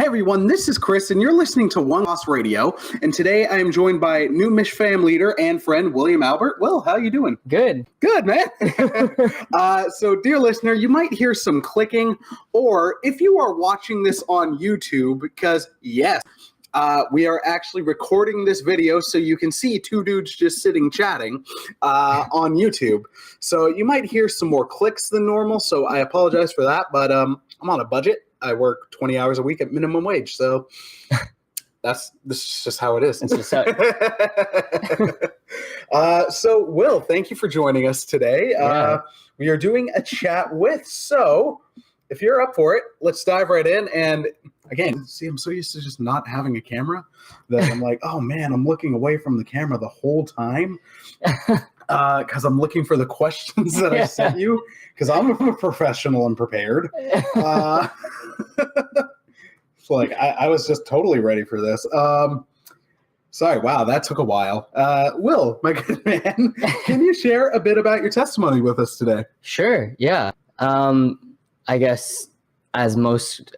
Hey everyone, this is Chris, and you're listening to One Loss Radio. And today I am joined by new Mish Fam leader and friend William Albert. Will, how you doing? Good. Good, man. So, dear listener, you might hear some clicking, or if you are watching this on YouTube, because yes, we are actually recording this video so you can see two dudes just sitting chatting on YouTube. So you might hear some more clicks than normal. So I apologize for that, but I'm on a budget. I work 20 hours a week at minimum wage, so this is just how it is. It's just how So, Will, thank you for joining us today. Yeah. We are doing a chat with, so if you're up for it, let's dive right in. And again, see, I'm so used to just not having a camera that I'm like, oh man, I'm looking away from the camera the whole time because I'm looking for the questions that I sent you because I'm a professional and prepared. So like I was just totally ready for this. Sorry, wow, that took a while. Will, my good man, can you share a bit about your testimony with us today? Sure. Yeah. I guess as most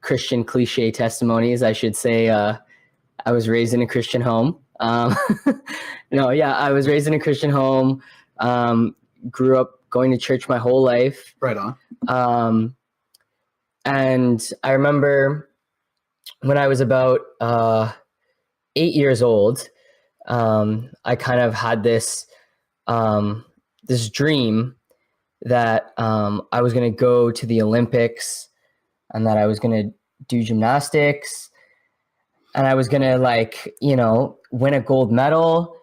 Christian cliche testimonies, I should say I was raised in a Christian home. I was raised in a Christian home. Grew up going to church my whole life. Right on. And I remember when I was about 8 years old, I kind of had this dream that I was going to go to the Olympics and that I was going to do gymnastics and I was going to win a gold medal.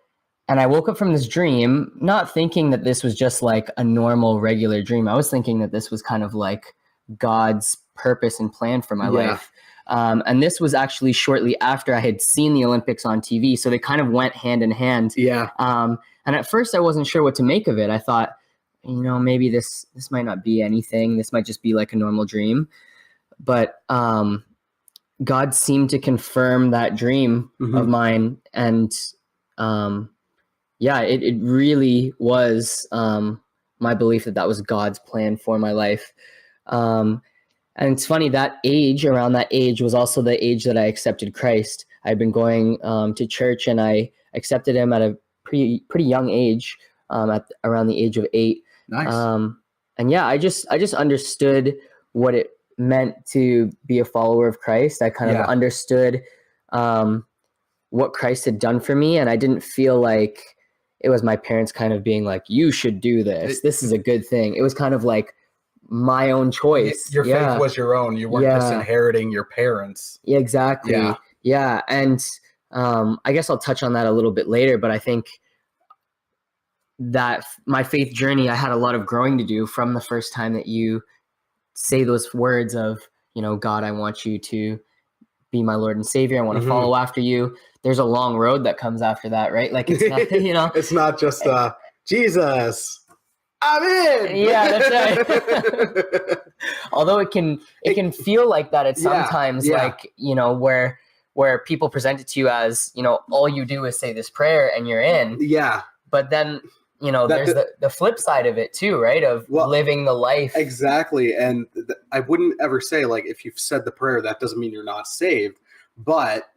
And I woke up from this dream, not thinking that this was just like a normal, regular dream. I was thinking that this was kind of like God's purpose and plan for my life. And this was actually shortly after I had seen the Olympics on TV. So they kind of went hand in hand. Yeah. And at first I wasn't sure what to make of it. I thought, maybe this might not be anything. This might just be like a normal dream. But God seemed to confirm that dream of mine. And it really was my belief that was God's plan for my life. And it's funny, around that age was also the age that I accepted Christ. I'd been going to church and I accepted him at a pretty young age, at around the age of 8. Nice. I just understood what it meant to be a follower of Christ. I kind of understood what Christ had done for me. And I didn't feel like it was my parents kind of being like, you should do this. This is a good thing. It was kind of like my own choice. Your faith was your own. You weren't just inheriting your parents. Yeah, exactly. Yeah. And I guess I'll touch on that a little bit later, but I think that my faith journey, I had a lot of growing to do from the first time that you say those words of, God, I want you to be my Lord and Savior. I want to follow after you. There's a long road that comes after that, right? Like it's not, it's not just Jesus. I'm in. Yeah, that's right. Although it can feel like that at sometimes, like, where people present it to you as, all you do is say this prayer and you're in. Yeah. But then, there's the flip side of it too, right? Of living the life. Exactly. And I wouldn't ever say, like, if you've said the prayer, that doesn't mean you're not saved, but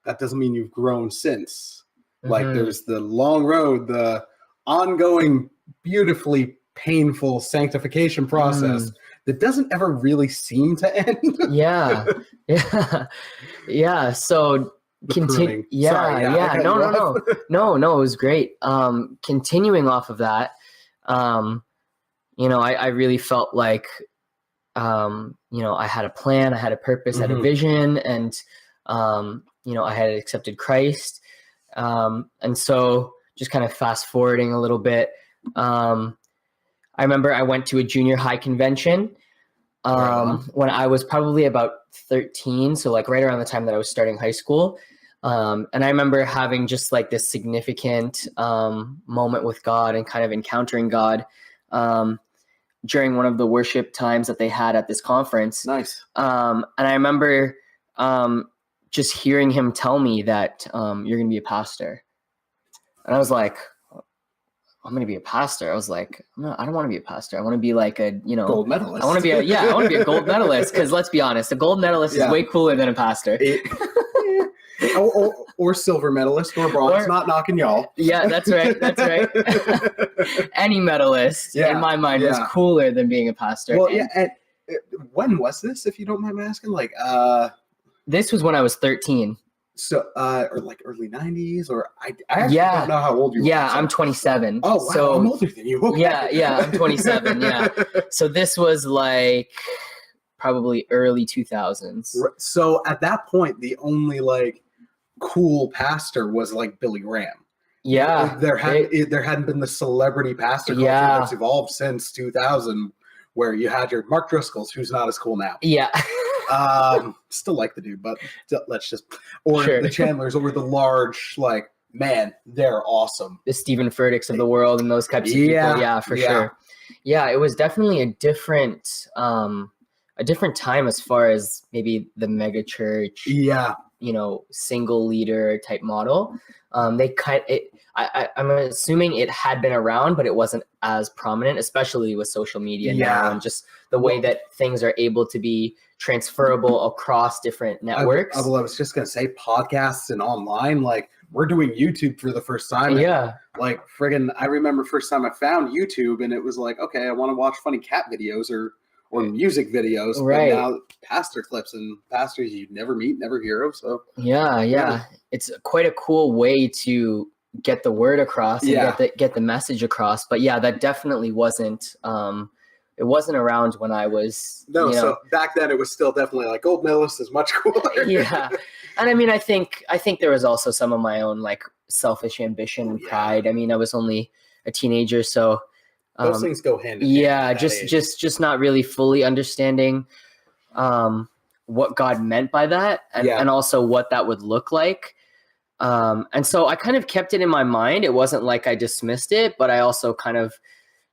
that doesn't mean you've grown since. Like there's the long road, the ongoing, beautifully painful sanctification process that doesn't ever really seem to end. Yeah. So continue. No, it was great. Continuing off of that, I really felt like, I had a plan, I had a purpose, I had a vision, and, I had accepted Christ. And so just kind of fast forwarding a little bit, I remember I went to a junior high convention when I was probably about 13. So like right around the time that I was starting high school. And I remember having just like this significant moment with God and kind of encountering God during one of the worship times that they had at this conference. Nice. And I remember just hearing him tell me that you're going to be a pastor. And I was like, I'm going to be a pastor. I was like, I don't want to be a pastor. I want to be like a, Gold medalist. I want to be I want to be a gold medalist. Cause let's be honest, a gold medalist is way cooler than a pastor. Or silver medalist or bronze, not knocking y'all. Yeah, that's right. That's right. Any medalist in my mind was cooler than being a pastor. Well, and when was this, if you don't mind me asking? Like, this was when I was 13. So, or like early 90s, or I actually don't know how old you are. Yeah, I'm 27. Oh, wow, so, I'm older than you. Okay. Yeah, I'm 27, yeah. So this was like probably early 2000s. So at that point, the only like cool pastor was like Billy Graham. Yeah. There hadn't been the celebrity pastor culture that's evolved since 2000, where you had your Mark Driscolls, who's not as cool now. Yeah. Still like the dude, but let's just, or the Chandlers, or the large, like, man, they're awesome. The Stephen Furticks of the world and those types of people. Yeah, for sure. Yeah, it was definitely a different time as far as maybe the mega church. Yeah. Single leader type model. I'm assuming it had been around, but it wasn't as prominent, especially with social media now, and just the way that things are able to be transferable across different networks. I was just gonna say podcasts and online. Like, we're doing YouTube for the first time. Like, friggin', I remember first time I found YouTube, and it was like, okay, I want to watch funny cat videos or music videos, right? But now pastor clips and pastors you never meet, never hear of. So yeah, it's quite a cool way to get the word across and get the message across. But yeah, that definitely wasn't it wasn't around when I was so back then it was still definitely like gold medalist is much cooler. Yeah. And I mean, I think there was also some of my own like selfish ambition and pride. I mean, I was only a teenager, so those things go hand in hand. Just not really fully understanding what God meant by that, and also what that would look like. And so I kind of kept it in my mind. It wasn't like I dismissed it, but I also kind of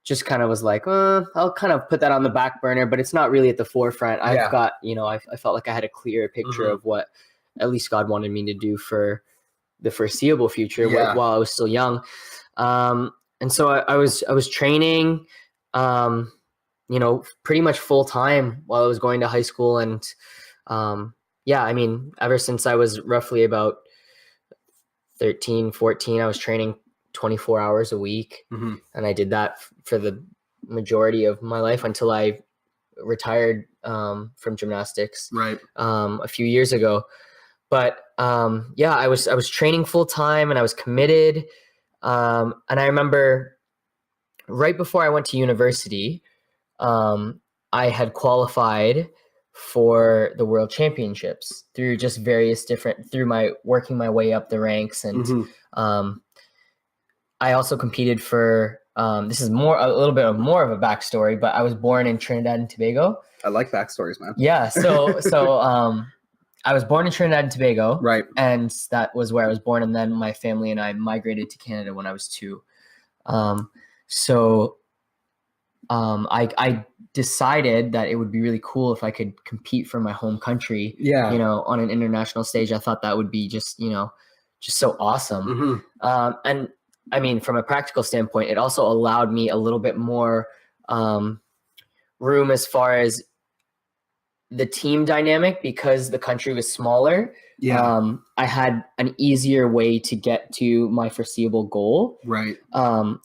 was like, I'll kind of put that on the back burner, but it's not really at the forefront. I've got, I felt like I had a clear picture of what at least God wanted me to do for the foreseeable future while I was still young. And so I was training, pretty much full time while I was going to high school. And I mean, ever since I was roughly about 13, 14, I was training 24 hours a week. And I did that for the majority of my life until I retired from gymnastics a few years ago. But I was training full time and I was committed. And I remember right before I went to university, I had qualified for the World Championships through just working my way up the ranks. And I also competed for, this is a little bit more of a backstory, but I was born in Trinidad and Tobago. I like backstories, man. Yeah. So I was born in Trinidad and Tobago. Right. And that was where I was born. And then my family and I migrated to Canada when I was 2. I decided that it would be really cool if I could compete for my home country, on an international stage. I thought that would be just so awesome. And I mean, from a practical standpoint, it also allowed me a little bit more room as far as the team dynamic, because the country was smaller. I had an easier way to get to my foreseeable goal. Right.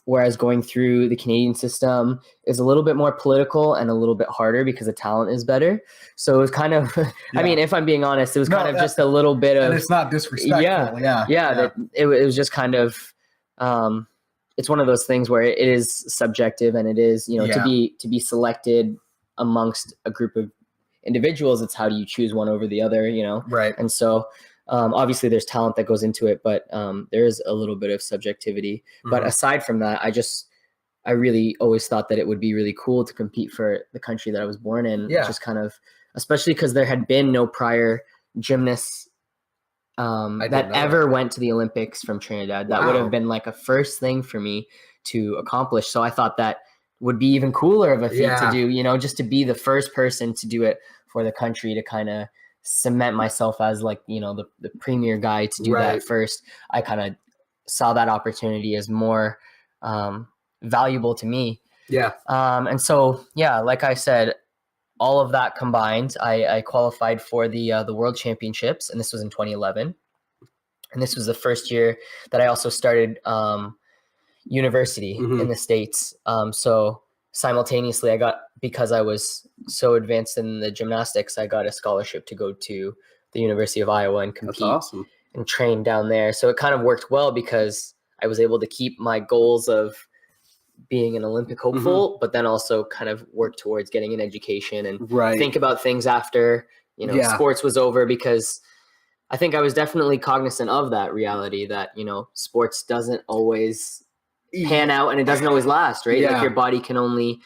Whereas going through the Canadian system is a little bit more political and a little bit harder because the talent is better. So it was kind of, I mean, if I'm being honest, it was kind of just a little bit of, and it's not disrespectful. That it was just kind of, it's one of those things where it is subjective, and it is, to be selected amongst a group of individuals, it's how do you choose one over the other, Right. And so obviously there's talent that goes into it, but there is a little bit of subjectivity. But aside from that, I really always thought that it would be really cool to compete for the country that I was born in. Just kind of, especially because there had been no prior gymnasts that ever went to the Olympics from Trinidad. That would have been like a first thing for me to accomplish. So I thought that would be even cooler of a feat to do, just to be the first person to do it for the country, to kind of cement myself as like, the premier guy to do that first. I kind of saw that opportunity as more valuable to me. Yeah. And so, yeah, like I said, all of that combined, I qualified for the World Championships, and this was in 2011. And this was the first year that I also started university in the States. So simultaneously, because I was so advanced in the gymnastics, I got a scholarship to go to the University of Iowa and compete. That's awesome. And train down there. So it kind of worked well because I was able to keep my goals of being an Olympic hopeful, but then also kind of work towards getting an education and think about things after, sports was over, because I think I was definitely cognizant of that reality that, sports doesn't always pan out and it doesn't always last, right? Yeah. Like your body can only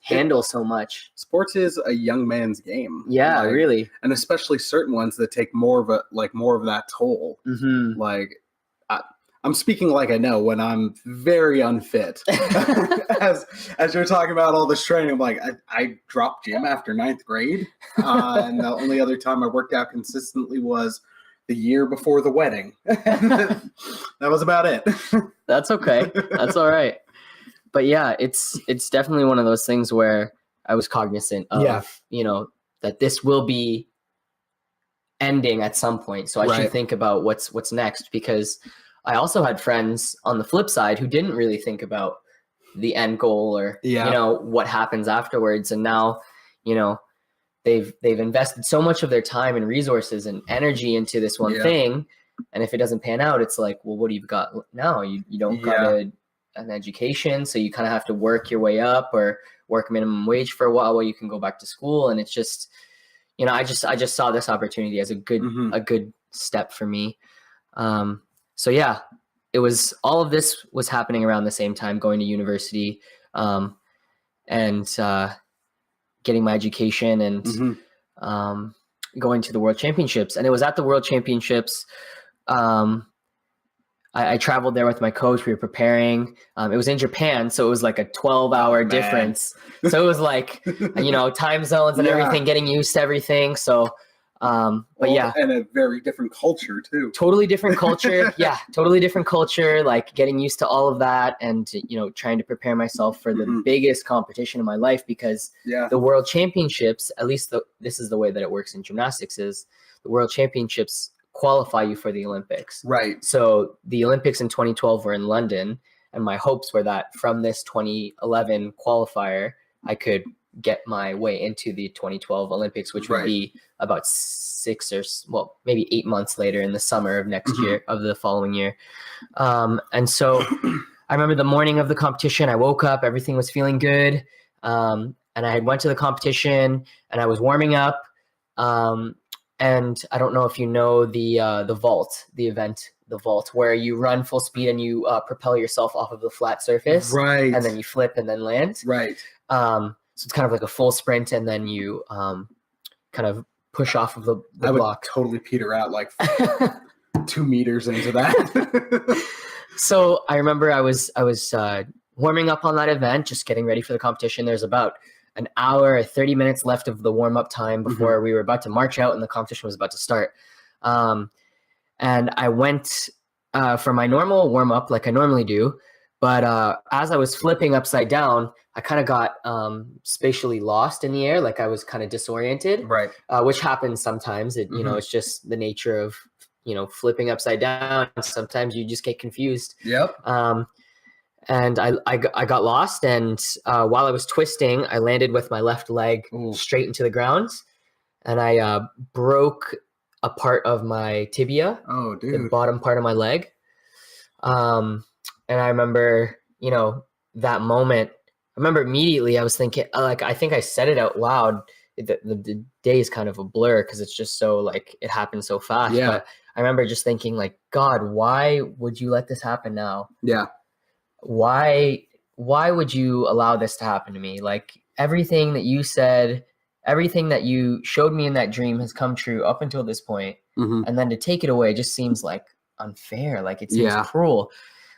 handle so much. Sports is a young man's game. Yeah, really. And especially certain ones that take more of that toll. Like I'm speaking like I know when I'm very unfit. as you're talking about all this training, I'm like, I dropped gym after 9th grade. And the only other time I worked out consistently was the year before the wedding. That was about it. That's okay. That's all right. But yeah, it's definitely one of those things where I was cognizant of, that this will be ending at some point. So I should think about what's next, because I also had friends on the flip side who didn't really think about the end goal or, what happens afterwards. And now, they've invested so much of their time and resources and energy into this one thing. And if it doesn't pan out, it's like, well, what do you got now? You don't got an education. So you kind of have to work your way up or work minimum wage for a while you can go back to school. And it's just, I just saw this opportunity as a good step for me. So yeah, it was, all of this was happening around the same time, going to university, and getting my education and going to the World Championships. And it was at the World Championships. I traveled there with my coach. We were preparing. It was in Japan, so it was like a 12-hour difference. So it was like, time zones and everything, getting used to everything. So, and a very different culture too. Totally different culture. Yeah, totally different culture. Like getting used to all of that, and trying to prepare myself for the biggest competition of my life, because the World Championships, at least this is the way that it works in gymnastics, is the World Championships qualify you for the Olympics. Right. So the Olympics in 2012 were in London, and my hopes were that from this 2011 qualifier, I could get my way into the 2012 Olympics, which would be about maybe 8 months later in the summer of next year, of the following year. And so I remember the morning of the competition, I woke up, everything was feeling good. And I went to the competition and I was warming up. And I don't know if you know the vault, the event, the vault, where you run full speed and you propel yourself off of the flat surface. Right. And then you flip and then land. Right. So it's kind of like a full sprint, and then you kind of push off of the I block. Would totally peter out like 2 meters into that. So I remember I was warming up on that event, just getting ready for the competition. There's about an hour or 30 minutes left of the warm-up time before we were about to march out and the competition was about to start. And I went for my normal warm-up like I normally do. But as I was flipping upside down, I kind of got spatially lost in the air. Like I was kind of disoriented, right? Which happens sometimes. It's just the nature of, flipping upside down. Sometimes you just get confused. Yep. And I got lost. And while I was twisting, I landed with my left leg straight into the ground. And I broke a part of my tibia. Oh, dude. The bottom part of my leg. And I remember, that moment, I remember immediately I was thinking, I think I said it out loud. The day is kind of a blur because it's just so it happened so fast. Yeah. But I remember just thinking God, why would you let this happen now? Yeah. Why would you allow this to happen to me? Everything that you said, everything that you showed me in that dream has come true up until this point. And then to take it away just seems unfair. It seems cruel.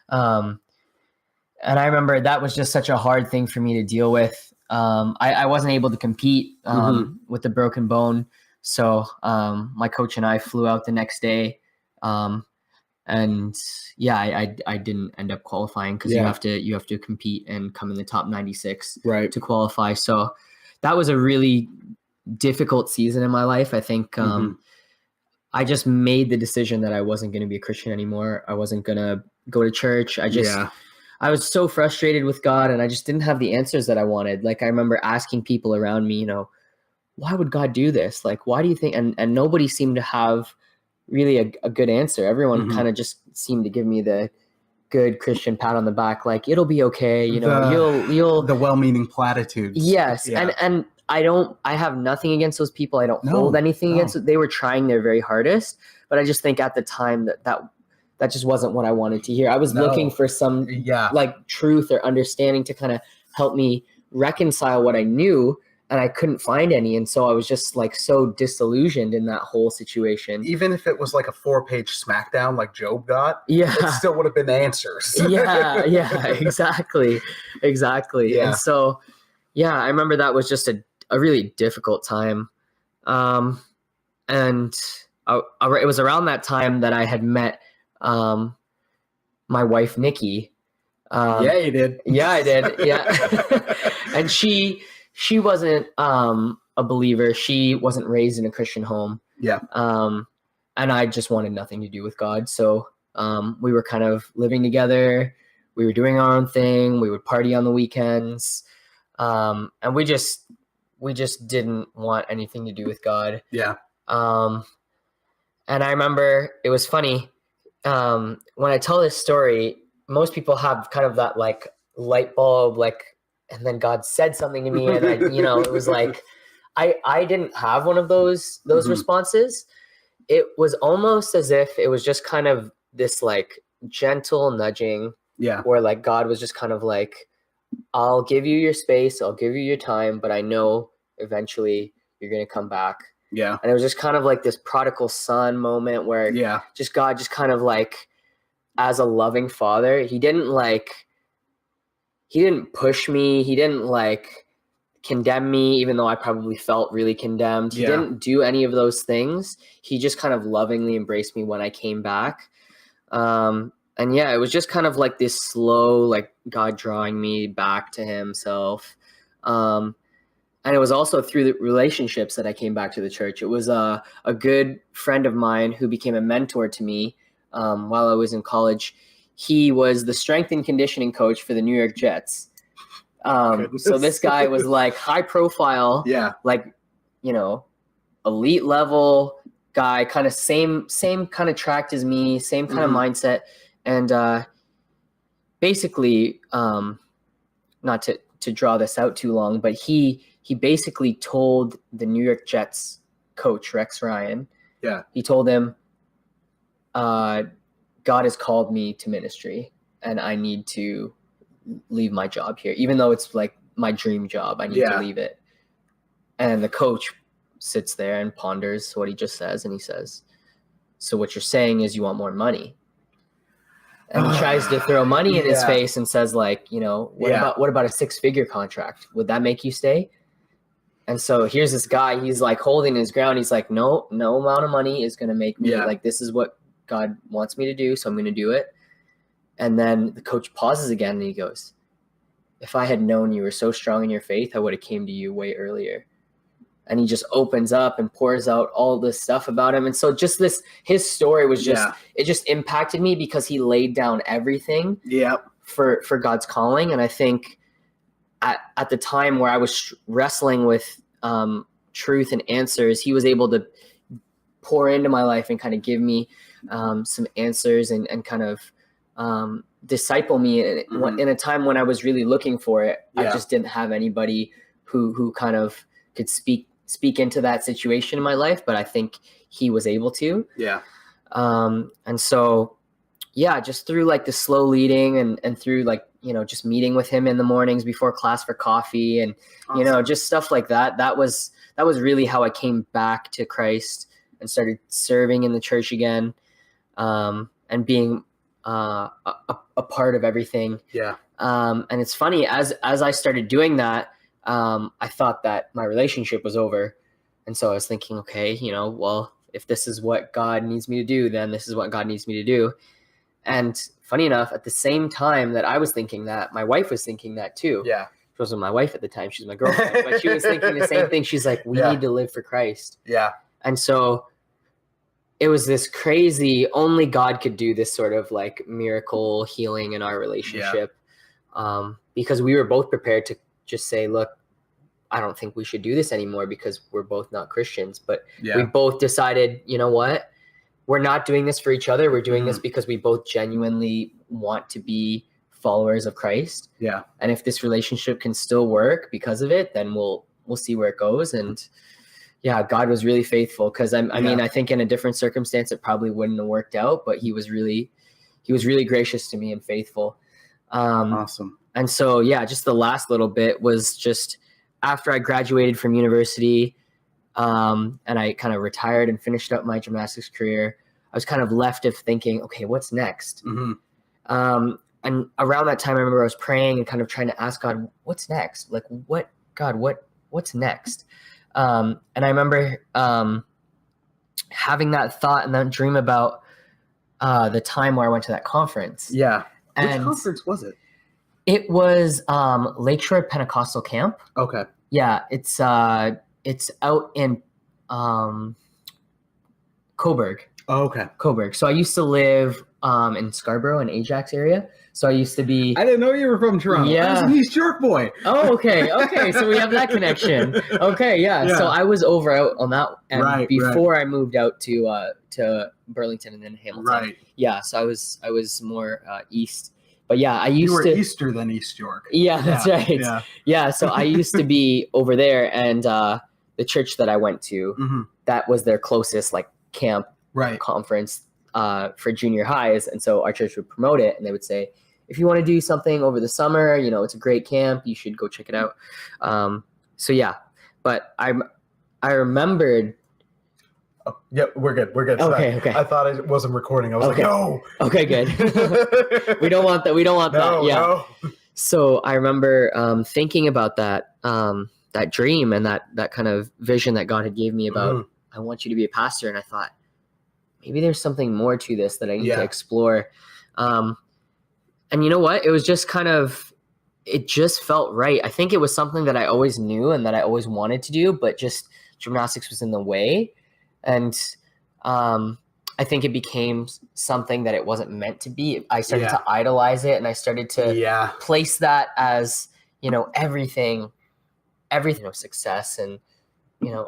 And I remember that was just such a hard thing for me to deal with. I wasn't able to compete with the broken bone. So my coach and I flew out the next day And yeah, I didn't end up qualifying because Yeah. you have to compete and come in the top 96 Right. to qualify. So that was a really difficult season in my life. I think I just made the decision that I wasn't going to be a Christian anymore. I wasn't going to go to church. I was so frustrated with God, and I just didn't have the answers that I wanted. Like, I remember asking people around me, why would God do this? Like, why do you think? And nobody seemed to have really a good answer. Everyone kind of just seemed to give me the good Christian pat on the back, like, it'll be okay. You'll the well-meaning platitudes. Yes. Yeah. And I have nothing against those people. I don't hold anything against it. They were trying their very hardest, but I just think at the time that just wasn't what I wanted to hear. I was looking for some like truth or understanding to kind of help me reconcile what I knew, and I couldn't find any. And so I was just like so disillusioned in that whole situation. Even if it was like a 4-page smackdown like Job got, Yeah. it still would have been answers. yeah, exactly. Yeah. And so, yeah, I remember that was just a really difficult time. And it was around that time that I had met my wife, Nikki. Yeah, you did. Yeah, I did. Yeah. And she wasn't a believer. She wasn't raised in a Christian home. Yeah. And I just wanted nothing to do with God. So we were kind of living together. We were doing our own thing. We would party on the weekends. And we just didn't want anything to do with God. Yeah. And I remember it was funny. When I tell this story, most people have kind of that like light bulb, like, and then God said something to me, and it was like, I didn't have one of those responses. It was almost as if it was just kind of this like gentle nudging. Yeah. Where like God was just kind of like, I'll give you your space, I'll give you your time, but I know eventually you're going to come back. Yeah. And it was just kind of like this prodigal son moment where just God just kind of like, as a loving father, he didn't push me. He didn't like condemn me, even though I probably felt really condemned. He didn't do any of those things. He just kind of lovingly embraced me when I came back. And yeah, it was just kind of like this slow, like God drawing me back to himself. And it was also through the relationships that I came back to the church. It was a good friend of mine who became a mentor to me while I was in college. He was the strength and conditioning coach for the New York Jets. So this guy was like high profile, like, elite level guy, kind of same kind of tract as me, same kind of mindset. And basically, not to draw this out too long, but he basically told the New York Jets coach, Rex Ryan, he told him, God has called me to ministry and I need to leave my job here. Even though it's like my dream job, I need to leave it. And the coach sits there and ponders what he just says. And he says, so what you're saying is you want more money? And he tries to throw money in his face and says like, what about a 6-figure contract? Would that make you stay? And so here's this guy, he's like holding his ground. He's like, no amount of money is going to make me like, this is what God wants me to do. So I'm going to do it. And then the coach pauses again and he goes, if I had known you were so strong in your faith, I would have came to you way earlier. And he just opens up and pours out all this stuff about him. And so just his story was just, it just impacted me because he laid down everything for God's calling. And I think at the time where I was wrestling with truth and answers, he was able to pour into my life and kind of give me some answers and kind of disciple me in a time when I was really looking for it. I just didn't have anybody who kind of could speak into that situation in my life, but I think he was able to. And so, just through like the slow leading and through like, just meeting with him in the mornings before class for coffee and, just stuff like that. That was really how I came back to Christ and started serving in the church again, and being a part of everything. And it's funny, as I started doing that, I thought that my relationship was over. And so I was thinking, okay, well, if this is what God needs me to do, then this is what God needs me to do. And funny enough, at the same time that I was thinking that, my wife was thinking that too. Yeah. She wasn't my wife at the time. She's my girlfriend. But she was thinking the same thing. She's like, we Yeah. need to live for Christ. Yeah. And so it was this crazy, only God could do this sort of like miracle healing in our relationship. Because we were both prepared to just say, look, I don't think we should do this anymore because we're both not Christians. But we both decided, you know what? We're not doing this for each other. We're doing this because we both genuinely want to be followers of Christ. Yeah. And if this relationship can still work because of it, then we'll see where it goes. And yeah, God was really faithful, because I mean, I think in a different circumstance, it probably wouldn't have worked out, but he was really gracious to me and faithful. Awesome. And so, yeah, just the last little bit was just after I graduated from university, and I kind of retired and finished up my gymnastics career, I was kind of left of thinking, okay, what's next? Mm-hmm. And around that time, I remember I was praying and kind of trying to ask God, what's next? Like, what's next? And I remember having that thought and that dream about the time where I went to that conference. Yeah. Which And conference was it? it was Lakeshore Pentecostal Camp. Okay. Yeah, it's out in Coburg. Oh, okay. Coburg. So I used to live in Scarborough and Ajax area. So I used to be. I didn't know you were from Toronto. I was Yeah. an East York boy. Oh, okay. So we have that connection. Okay, yeah. Yeah. So I was over out on that, and Right, before I moved out to Burlington and then Hamilton. Right. Yeah. So I was more east, but yeah, I used You were to. Easter than East York. Yeah, that's right. Yeah. Yeah. So I used to be over there, and the church that I went to, Mm-hmm. that was their closest like camp Right. conference for junior highs, and so our church would promote it, and they would say, if you want to do something over the summer, it's a great camp, you should go check it out. So yeah, but I remembered. Oh, yeah, we're good. We're good. Okay, Sorry. okay. I thought it wasn't recording. I was Okay. like, no. Okay, good. We don't want that. We don't want No, that. Yeah. no. So I remember thinking about that dream and that kind of vision that God had gave me about, I want you to be a pastor. And I thought, maybe there's something more to this that I need to explore. And you know what? It was just it just felt right. I think it was something that I always knew and that I always wanted to do, but just gymnastics was in the way. And I think it became something that it wasn't meant to be. I started to idolize it, and I started to place that as, everything, success and,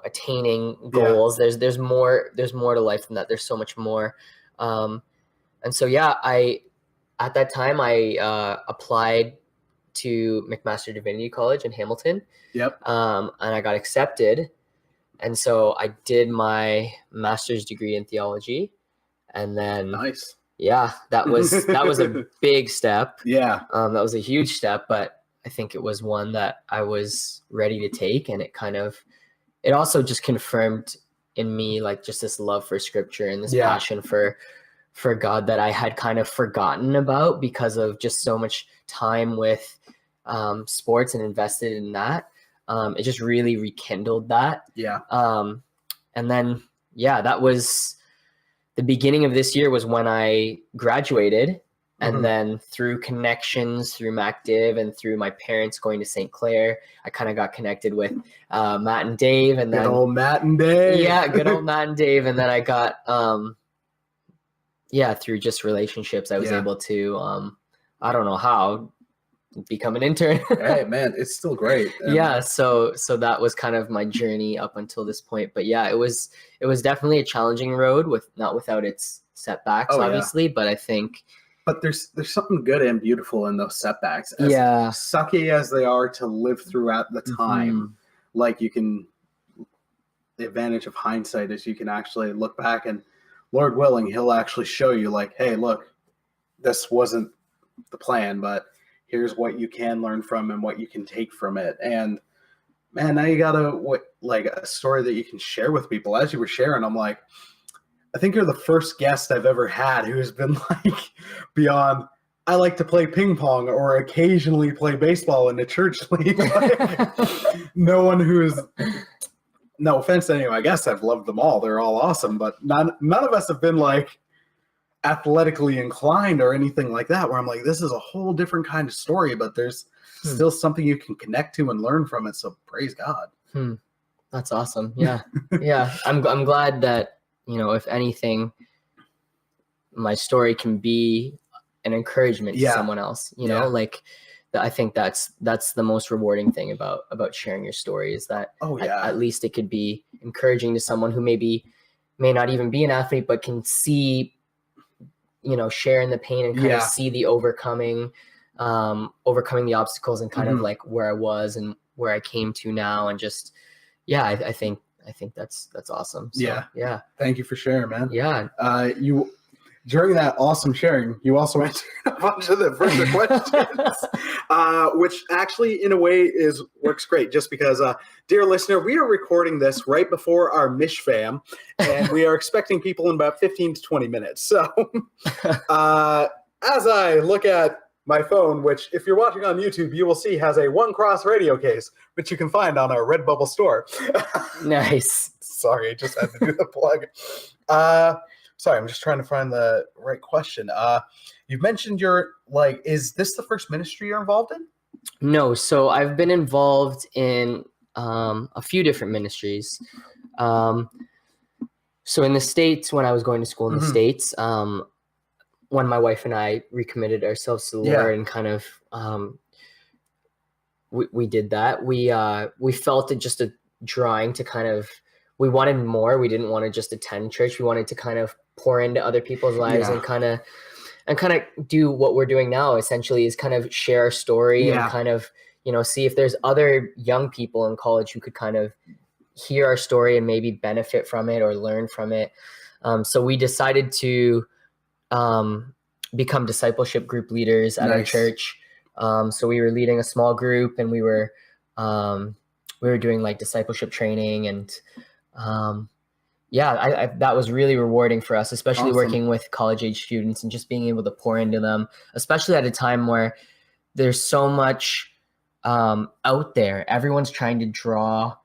attaining goals. There's more to life than that. There's so much more. And so, yeah, at that time I applied to McMaster Divinity College in Hamilton. Yep. And I got accepted. And so I did my master's degree in theology, and then Nice. Yeah, that was a big step. Yeah. That was a huge step, but I think it was one that I was ready to take, and it also just confirmed in me like just this love for scripture and this passion for God that I had kind of forgotten about because of just so much time with sports and invested in that. It just really rekindled that. Yeah. And then, that was the beginning of this year was when I graduated. And then through connections, through MacDiv and through my parents going to St. Clair, I kind of got connected with Matt and Dave. And then good old Matt and Dave. Yeah, good old Matt and Dave. And then I got, through just relationships, I was able to, I don't know how, become an intern. Hey man, it's still great. So that was kind of my journey up until this point. But yeah, it was definitely a challenging road not without its setbacks, obviously. But I think there's something good and beautiful in those setbacks. As sucky as they are to live throughout the time, like the advantage of hindsight is you can actually look back and, Lord willing, he'll actually show you like, hey, look, this wasn't the plan, but here's what you can learn from and what you can take from it. And man, now you got a story that you can share with people. As you were sharing, I'm like, I think you're the first guest I've ever had who has been like beyond, I like to play ping pong or occasionally play baseball in the church league. Like, no one who's no offense to anyone, I guess I've loved them all. They're all awesome, but none of us have been like athletically inclined or anything like that, where I'm like, this is a whole different kind of story, but there's still something you can connect to and learn from it. So praise God. That's awesome. Yeah. Yeah. I'm glad that, if anything, my story can be an encouragement to someone else, like I think that's the most rewarding thing about sharing your story, is that at least it could be encouraging to someone who may not even be an athlete, but can see, share in the pain and kind of see the overcoming the obstacles and kind of like where I was and where I came to now. And just, I think that's awesome. So, yeah. Thank you for sharing, man. Yeah. During that awesome sharing, you also answered a bunch of the further questions, which actually, in a way, works great. Just because, dear listener, we are recording this right before our Mishfam, and we are expecting people in about 15 to 20 minutes. So, as I look at my phone, which, if you're watching on YouTube, you will see has a One Cross radio case, which you can find on our Redbubble store. Nice. Sorry, I just had to do the plug. Sorry, I'm just trying to find the right question. You've mentioned is this the first ministry you're involved in? No, so I've been involved in a few different ministries. So in the States, when I was going to school in the States, when my wife and I recommitted ourselves to the Lord and kind of we did that, we felt it just a drawing to kind of, we wanted more. We didn't want to just attend church. We wanted to kind of pour into other people's lives and kind of do what we're doing now, essentially, is kind of share our story and kind of, see if there's other young people in college who could kind of hear our story and maybe benefit from it or learn from it. So we decided to become discipleship group leaders at our church. So we were leading a small group, and we were doing like discipleship training, and that was really rewarding for us, especially working with college age students and just being able to pour into them, especially at a time where there's so much out there. Everyone's trying to draw,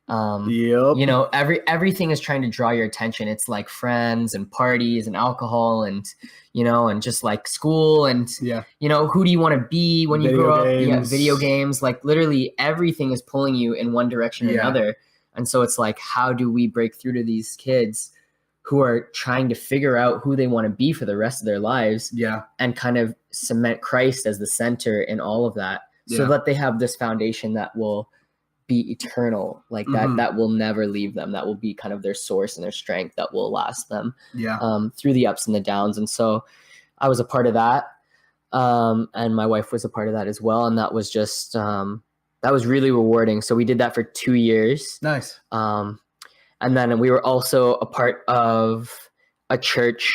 everything is trying to draw your attention. It's like friends and parties and alcohol and, and just like school and, who do you want to be when you grow up? Yeah, video games, like literally everything is pulling you in one direction or another. And so it's like, how do we break through to these kids who are trying to figure out who they want to be for the rest of their lives and kind of cement Christ as the center in all of that, so that they have this foundation that will be eternal, like that will never leave them. That will be kind of their source and their strength that will last them through the ups and the downs. And so I was a part of that. And my wife was a part of that as well. And that was just, that was really rewarding. So we did that for 2 years. Nice. And then we were also a part of a church,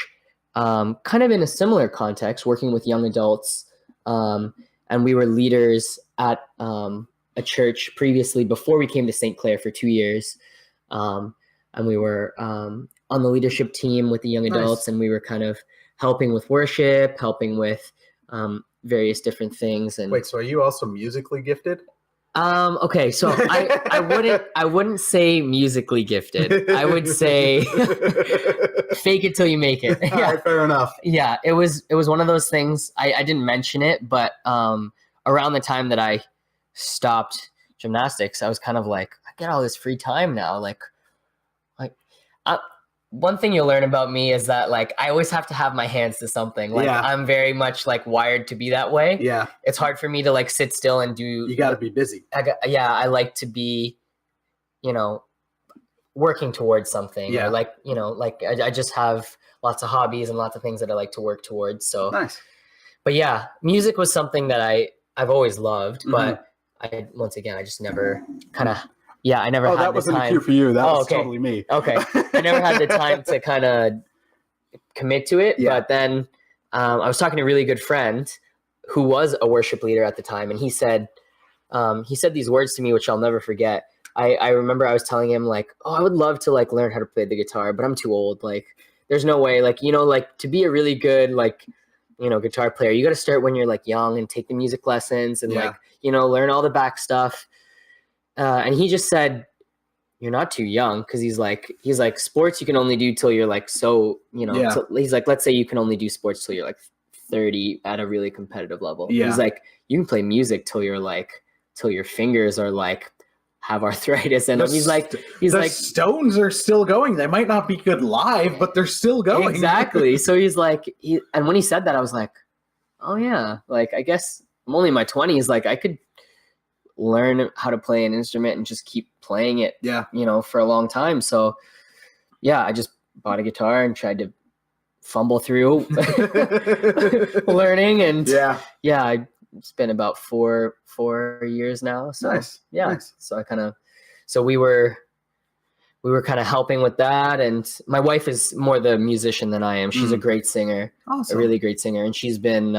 kind of in a similar context, working with young adults. And we were leaders at a church previously before we came to St. Clair for 2 years. And we were on the leadership team with the young adults, and we were kind of helping with worship, helping with various different things. And wait, so are you also musically gifted? Okay, so I wouldn't say musically gifted. I would say fake it till you make it. All right, fair enough. Yeah, it was one of those things. I didn't mention it, but around the time that I stopped gymnastics, I was kind of like, I get all this free time now. One thing you'll learn about me is that like I always have to have my hands to something. Like I'm very much like wired to be that way. Yeah. It's hard for me to like sit still and do. You got to be busy. I like to be, working towards something. Yeah. Or like, I just have lots of hobbies and lots of things that I like to work towards. So nice. But yeah, music was something that I've always loved, but I just never kind of. Yeah, I never had the time. Oh, that wasn't a cue for you. That was totally me. Okay. I never had the time to kind of commit to it. Yeah. But then I was talking to a really good friend who was a worship leader at the time. And he said these words to me, which I'll never forget. I remember I was telling him like, oh, I would love to like learn how to play the guitar, but I'm too old. Like, there's no way, like, like to be a really good, like, guitar player, you got to start when you're like young and take the music lessons and like, learn all the back stuff. And he just said, you're not too young, because he's like sports you can only do till you're like, so Yeah. he's like, let's say you can only do sports till you're like 30 at a really competitive level. Yeah. He's like, you can play music till your fingers are like have arthritis in them. He's like Stones are still going. They might not be good live, but they're still going. Exactly. So he's like, and when he said that, I was like, oh yeah, like I guess I'm only in my 20s, like I could learn how to play an instrument and just keep playing it, Yeah. For a long time. So yeah, I just bought a guitar and tried to fumble through learning, and it's been about four years now. So Nice. So we were kind of helping with that, and my wife is more the musician than I am. She's a great singer, Awesome. a really great singer, and she's been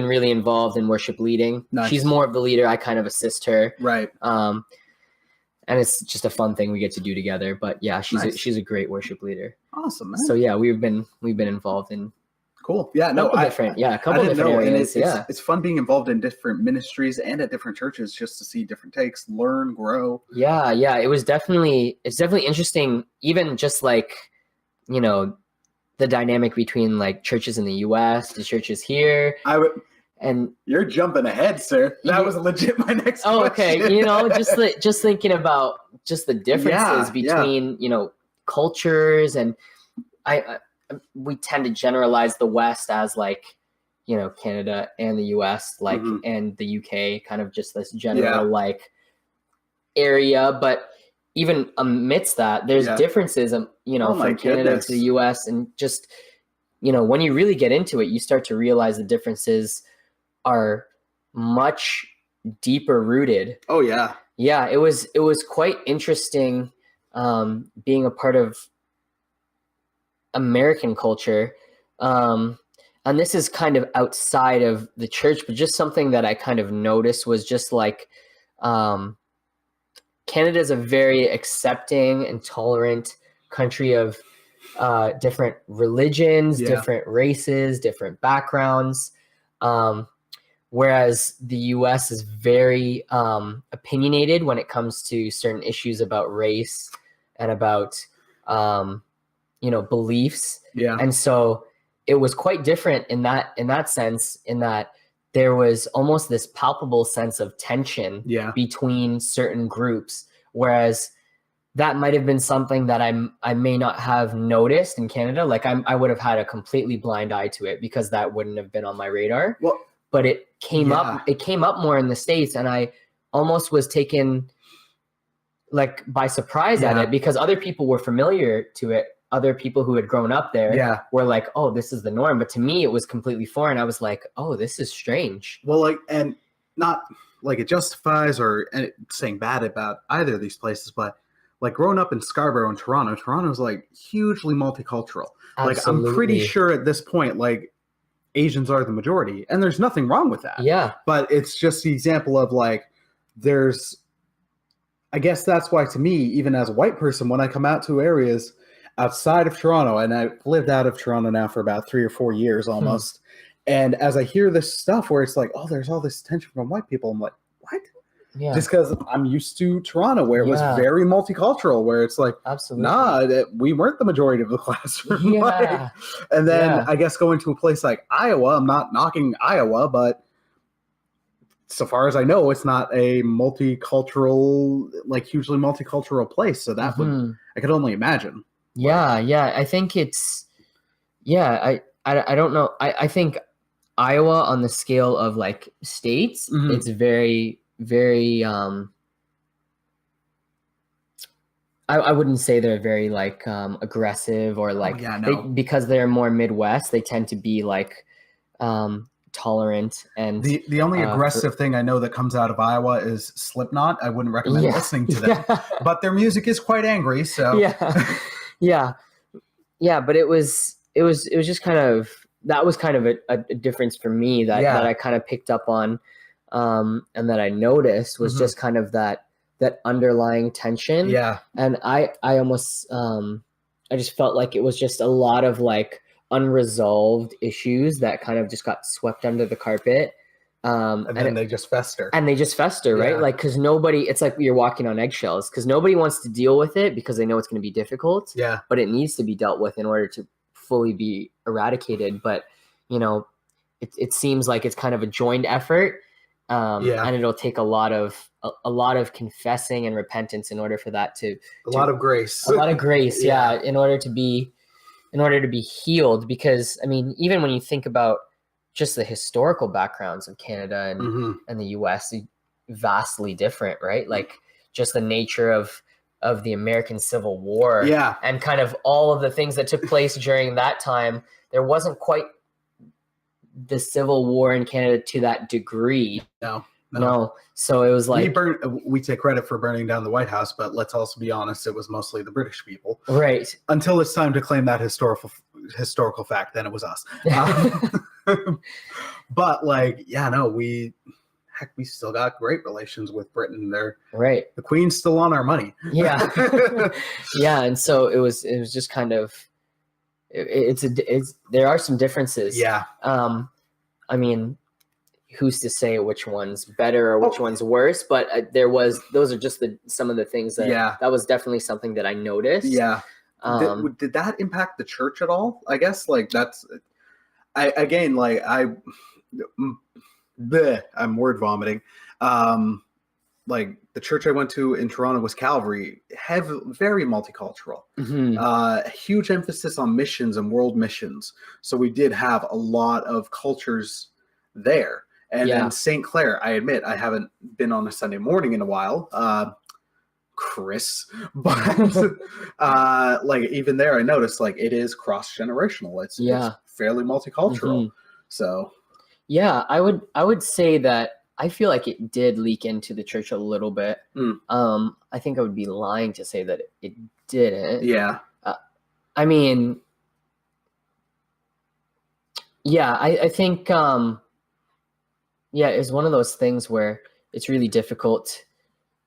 really involved in worship leading. Nice. She's more of the leader. I kind of assist her. Right. And it's just a fun thing we get to do together. But yeah, she's a great worship leader. Awesome, man. So yeah, we've been involved in cool. Yeah, a couple different areas. It's fun being involved in different ministries and at different churches just to see different takes, learn, grow. Yeah. It's definitely interesting, even just like, the dynamic between like churches in the US, the churches here. And you're jumping ahead, sir. That was legit my next question. Okay. Just thinking about just the differences between, cultures, and we tend to generalize the West as like, Canada and the US, like, and the UK, kind of just this general like area. But even amidst that, there's differences, from Canada to the US, and just, when you really get into it, you start to realize the differences are much deeper rooted. Oh yeah. Yeah, it was quite interesting being a part of American culture. And this is kind of outside of the church, but just something that I kind of noticed was just like Canada is a very accepting and tolerant country of different religions, different races, different backgrounds. Whereas the US is very opinionated when it comes to certain issues about race and about, beliefs. Yeah. And so it was quite different in that sense, in that there was almost this palpable sense of tension between certain groups. Whereas that might have been something that I may not have noticed in Canada. Like I would have had a completely blind eye to it because that wouldn't have been on my radar. Well, but it came up more in the States, and I almost was taken like by surprise at it, because other people were familiar to it. Other people who had grown up there were like, oh, this is the norm. But to me, it was completely foreign. I was like, oh, this is strange. Well, like, and not like it justifies or saying bad about either of these places, but like growing up in Scarborough and Toronto's like hugely multicultural. Absolutely. Like I'm pretty sure at this point, like Asians are the majority, and there's nothing wrong with that. Yeah. But it's just the example of like, I guess that's why to me, even as a white person, when I come out to areas outside of Toronto, and I've lived out of Toronto now for about 3 or 4 years almost, and as I hear this stuff where it's like, oh, there's all this tension from white people, I'm like, what? Yeah. Just because I'm used to Toronto, where it was very multicultural, where it's like, absolutely, we weren't the majority of the classroom. Yeah. And then I guess going to a place like Iowa, I'm not knocking Iowa, but so far as I know, it's not a multicultural, like hugely multicultural place. So that would, I could only imagine. Yeah. I think it's, I don't know. I think Iowa, on the scale of like states, it's very, very, I wouldn't say they're very like aggressive or like, because they're more Midwest, they tend to be like tolerant. And the only aggressive thing I know that comes out of Iowa is Slipknot. I wouldn't recommend listening to them, but their music is quite angry. So yeah. But it was just kind of, that was kind of a difference for me that I kind of picked up on, and that I noticed was just kind of that underlying tension. Yeah. And I almost, I just felt like it was just a lot of like unresolved issues that kind of just got swept under the carpet. And then they just fester. And they just fester, right? Yeah. Like, because nobody, it's like you're walking on eggshells because nobody wants to deal with it because they know it's going to be difficult. Yeah. But it needs to be dealt with in order to fully be eradicated. But, you know, it seems like it's kind of a joined effort. And it'll take a lot of confessing and repentance in order for that a lot of grace. A lot of grace, yeah, in order to be healed. Because, I mean, even when you think about just the historical backgrounds of Canada and the US, vastly different, right? Like just the nature of the American Civil War, and kind of all of the things that took place during that time. There wasn't quite the Civil War in Canada to that degree. No. So it was like we take credit for burning down the White House, but let's also be honest, it was mostly the British people. Right. Until it's time to claim that historical fact, then it was us. But like, we still got great relations with Britain. They're right. The Queen's still on our money. Yeah. Yeah. And so it was just kind of, there are some differences. Yeah. I mean, who's to say which one's better or which one's worse? But those are just some of the things that that was definitely something that I noticed. Yeah. Did that impact the church at all? I guess like I'm word vomiting. Like the church I went to in Toronto was Calvary, very multicultural, huge emphasis on missions and world missions. So we did have a lot of cultures there. And then St. Clair, I admit, I haven't been on a Sunday morning in a while, Chris, but like even there, I noticed like it is cross-generational. It's fairly multicultural. So yeah, I would say that I feel like it did leak into the church a little bit. I think I would be lying to say that it didn't. Yeah. I mean, I think, it's one of those things where it's really difficult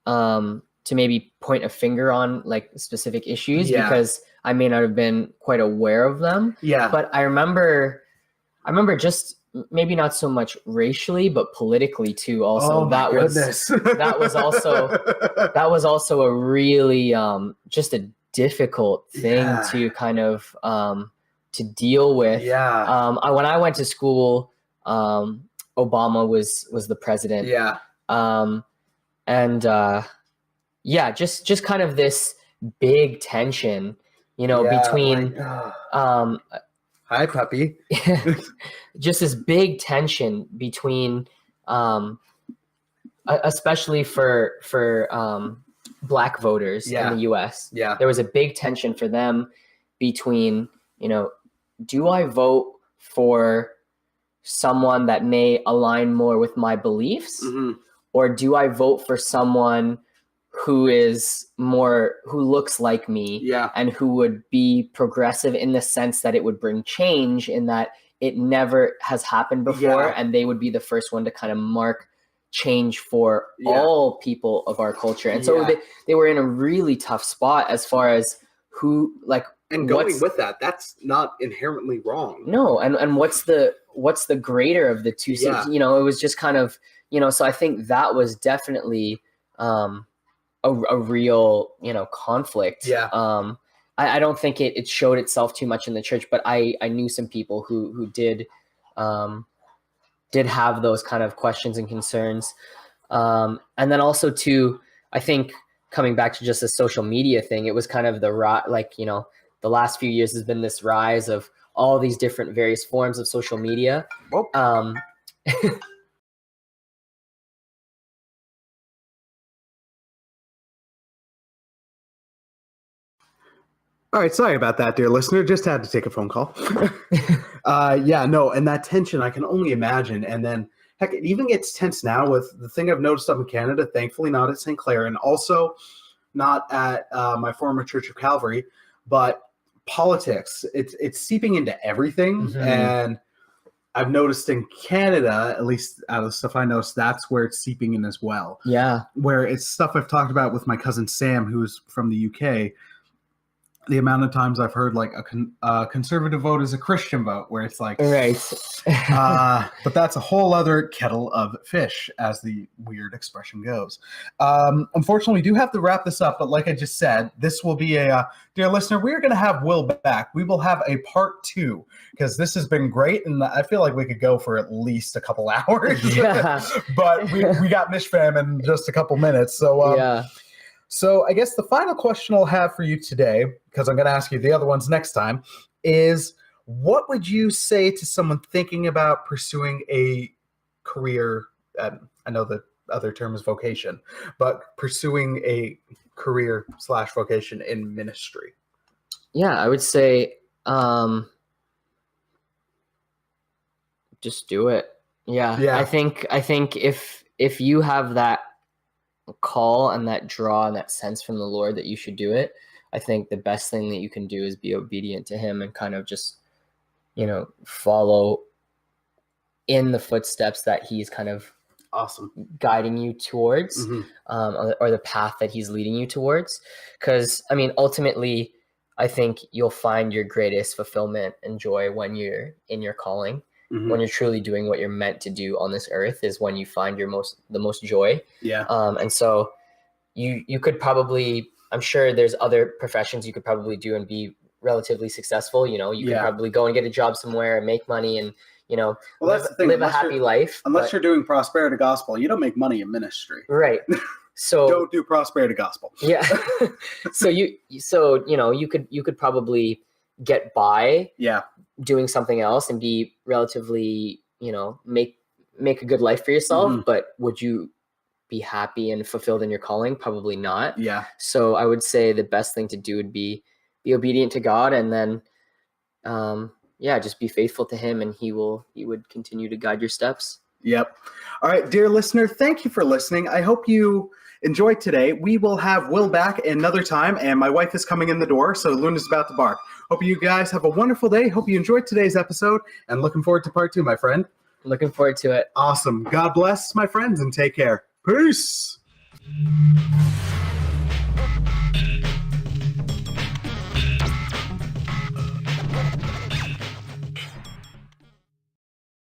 to maybe point a finger on like specific issues because I may not have been quite aware of them. Yeah. But I remember just maybe not so much racially, but politically too. Also, that was also a really just a difficult thing to kind of to deal with. Yeah. When I went to school, Obama was the president. Yeah. Just kind of this big tension, between hi puppy. Just this big tension between especially for Black voters in the US. Yeah. There was a big tension for them between, do I vote for someone that may align more with my beliefs, or do I vote for someone who looks like me and who would be progressive in the sense that it would bring change, in that it never has happened before, and they would be the first one to kind of mark change for all people of our culture. And so they were in a really tough spot as far as who, like, and going with that, that's not inherently wrong. No, and what's the greater of the two? It was just kind of, so I think that was definitely a real, conflict. Yeah. I don't think it showed itself too much in the church, but I knew some people who did have those kind of questions and concerns. And then also too, I think coming back to just the social media thing, it was kind of the last few years has been this rise of all these different various forms of social media. All right, sorry about that, dear listener. Just had to take a phone call. And that tension, I can only imagine. And then, heck, it even gets tense now with the thing I've noticed up in Canada, thankfully not at St. Clair, and also not at my former Church of Calvary, but politics. It's seeping into everything. And I've noticed in Canada, at least out of the stuff I noticed, that's where it's seeping in as well. Yeah. Where it's stuff I've talked about with my cousin Sam, who's from the UK. the amount of times I've heard like a conservative vote is a Christian vote, where it's like, Right. but that's a whole other kettle of fish, as the weird expression goes. Unfortunately, we do have to wrap this up, but like I just said, this will be dear listener, we're going to have Will back. We will have a part 2, because this has been great, and I feel like we could go for at least a couple hours. Yeah. But we got Mishfam in just a couple minutes, so Yeah. So I guess the final question I'll have for you today, because I'm going to ask you the other ones next time, is what would you say to someone thinking about pursuing a career? I know the other term is vocation, but pursuing a career / vocation in ministry. Yeah, I would say just do it. Yeah. I think if you have that call and that draw and that sense from the Lord that you should do it, I think the best thing that you can do is be obedient to him and kind of just, follow in the footsteps that he's kind of Awesome. guiding you towards, or the path that he's leading you towards. Because ultimately, I think you'll find your greatest fulfillment and joy when you're in your calling. When you're truly doing what you're meant to do on this earth is when you find the most joy. Yeah. And so you could probably, I'm sure there's other professions you could probably do and be relatively successful. You could probably go and get a job somewhere and make money and, that's the thing. live a happy life. Unless you're doing prosperity gospel, you don't make money in ministry. Right. So don't do prosperity gospel. Yeah. So you could probably get by doing something else and be relatively, make a good life for yourself. But would you be happy and fulfilled in your calling? Probably not. Yeah. So I would say the best thing to do would be obedient to God, and then just be faithful to him, and he would continue to guide your steps. Yep. All right, dear listener, thank you for listening. I hope you enjoyed today. We will have Will back another time, and my wife is coming in the door, so Luna's about to bark. Hope you guys have a wonderful day. Hope you enjoyed today's episode, and looking forward to part 2, my friend. Looking forward to it. Awesome. God bless, my friends, and take care. Peace.